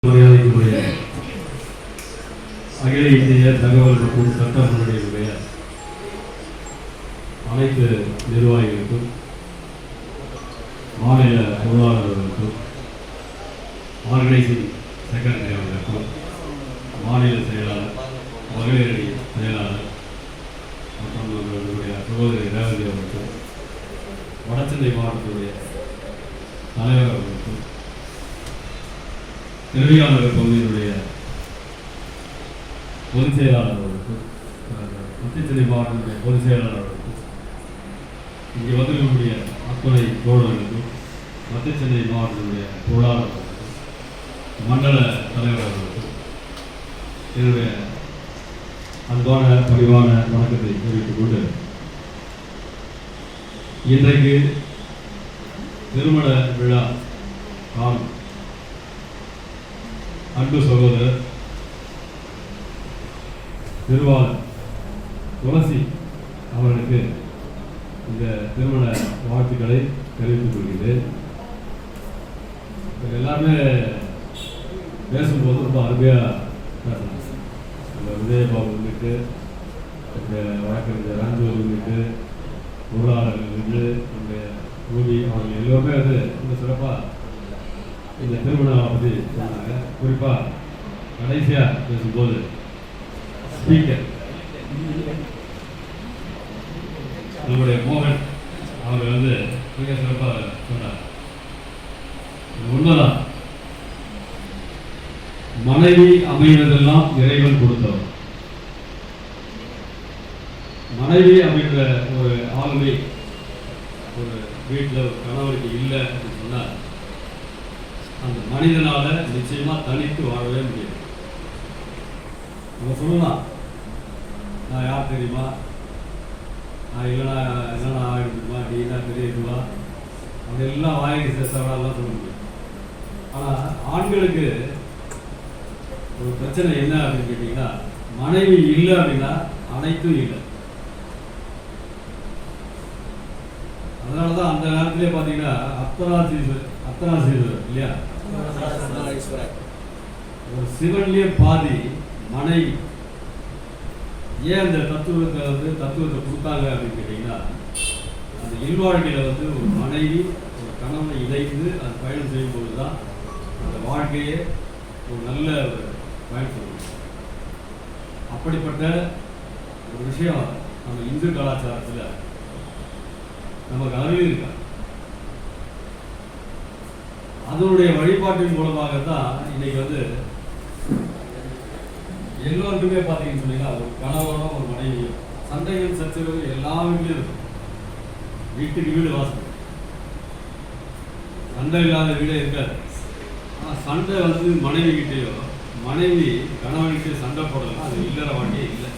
மரியாதைக்குரிய அகில இந்திய தகவல் மற்றும் சட்ட முன்னணியினுடைய அனைத்து நிர்வாகிகளுக்கும், மாநில பொருளாளர்களுக்கும், ஆர்கனைசிங் செக்ரட்டரி அவர்களுக்கும், மாநில செயலாளர், மகளிரணி செயலாளர் மற்றும் அவர்களுடைய சகோதரி ரேவதி அவர்களுக்கும், வடசென்னை மாவட்டத்துடைய தலைவர் அவர்களுக்கும், திருவிழாநகர் பகுதியினுடைய பொதுச் செயலாளர் அவர்களுக்கும், முத்திச்சென்னை மாவட்டத்தினுடைய பொதுச் செயலாளர் அவர்களுக்கும், இங்கே வந்திருக்கக்கூடிய அத்துணை தோழர்களுக்கும், மத்திய சென்னை மாவட்டத்தினுடைய பொருளாளர் அவர்களுக்கும், மண்டல தலைவர் அவர்களுக்கும் என்னுடைய அன்பான பணிவான வணக்கத்தை தெரிவித்துக் கொண்டு, இன்றைக்கு திருமண விழா காணும் அன்பு சகோதரர் நிர்வாகர் துளசி அவர்களுக்கு இந்த திருமண வாழ்த்துக்களை தெரிவித்துக் கொள்கிறேன். எல்லாருமே பேசும்போது ரொம்ப அருமையாக பேசலாம். இந்த விஜயபாபு வந்துட்டு, இந்த வழக்கறிஞர் ராஜோதி வந்துட்டு, பொருளாளர்கள் வந்து நம்முடைய ரூபி அவர்கள் எல்லோருமே வந்து ரொம்ப சிறப்பாக இந்த திருமணம் பற்றி சொன்னாங்க. குறிப்பாக கடைசியாக பேசும்போது ஸ்பீக்கர் நம்முடைய மோகன் அவர் வந்து மிக சிறப்பாக சொன்னார். உண்மைதான், மனைவி அமைவதெல்லாம் இறைவன் கொடுத்தவர். மனைவி அப்படின்ற ஒரு ஆளுமை ஒரு வீட்டில் ஒரு கணவருக்கு இல்லை அப்படின்னு சொன்னால் அந்த மனிதனால நிச்சயமா தனித்து வாழவே முடியாது. நம்ம சொல்லலாம், நான் யார் தெரியுமா, நான் இல்லைனா ஆகிடுமா, நீ தான் பெரிய இதுவா, அப்படி எல்லாம் வாங்கி சேர்த்தவரெல்லாம் சொல்ல முடியும். ஆனால் ஆண்களுக்கு ஒரு பிரச்சனை என்ன அப்படின்னு கேட்டீங்கன்னா, மனைவி இல்லை அப்படின்னா அனைத்தும் இல்லை. அதனாலதான் அந்த நேரத்திலே பார்த்தீங்கன்னா அர்த்தநாரீஸ்வரர் இல்லையா, ஒரு சிவன்லயே பாதி மனைவி. ஏன் அந்த தத்துவத்தை கொடுத்தாங்க அப்படின்னு கேட்டீங்கன்னா, அந்த இல்வாழ்க்கையில வந்து ஒரு மனைவி ஒரு கணவனை இணைந்து அது பயணம் செய்யும் பொழுதுதான் அந்த வாழ்க்கையே ஒரு நல்ல ஒரு பயணம் செய்யும். அப்படிப்பட்ட ஒரு விஷயம் நம்ம இந்து கலாச்சாரத்தில் நமக்கு அருள் இருக்கா. அதனுடைய வழிபாட்டின் மூலமாகத்தான் இன்னைக்கு வந்து எல்லோருக்குமே பார்த்தீங்கன்னு சொன்னீங்கன்னா, ஒரு கணவனோ ஒரு மனைவியோ சண்டைகள் சச்சரவு எல்லா வீட்லையும் இருக்கும். வீட்டுக்கு வீடு வாசல், சண்டை இல்லாத வீடே இருக்காது. ஆனால் சண்டை வந்து மனைவி கிட்டேயோ மனைவி கணவன்கிட்டயோ சண்டை போடலாம், அது இல்லற வாழ்க்கையே இல்லை.